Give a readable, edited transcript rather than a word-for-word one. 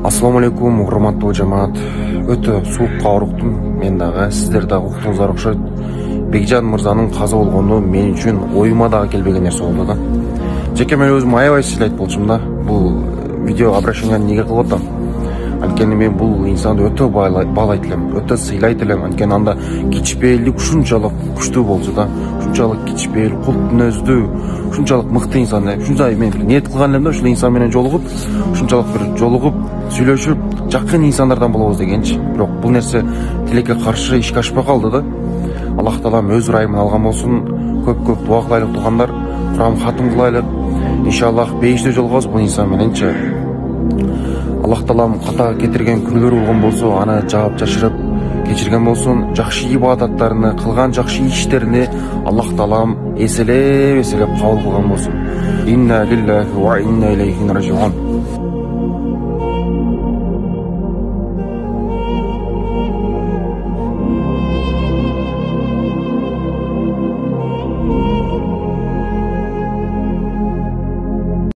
Ассаламу алейкум, урматтуу жамаат. Өтө суукка оруктум. Мен дагы, сиздер дагы уктуңуздар окшойт. Бекжан мырзанын каза болгону мен үчүн оюма дагы келбеген нерсе болду да. Жеке мен өзүм аябай сыйлайт болчумун да. Бул видео обращение неге кылып атам? Анткени мен бул инсанды өтө баалайт элем, өтө сыйлайт элем. Анткени анда кичпейлик ушунчалык күчтүү болчу да. Ушунчалык кичпейл, култ мүнөздүү, ушунчалык мыкты инсан. Ушундай мен ниет кылган элем да, ушул инсан менен ушунчалык бир жолугуп, сүйлөшүп, жакын инсандардан болобуз дегенчи. Бирок бул нерсе тилекке каршы ишке ашпай калды да. Аллах таалам өз ырайымын алган болсун. Көп дуа кылайлык туугандар, Куран хатым кылайлык. Иншаллах бейиште жолугабыз бул инсан мененчи. Аллах таалам ката кетирген күнөлөр болгон болсо, аны жаап жашырып кечирген болсун. Жакшы ибадаттарыны, кылган жакшы иштерини Аллах таалам эселеп кабыл кылган болсун. Инна лиллахи ва инна илейхи ражиун.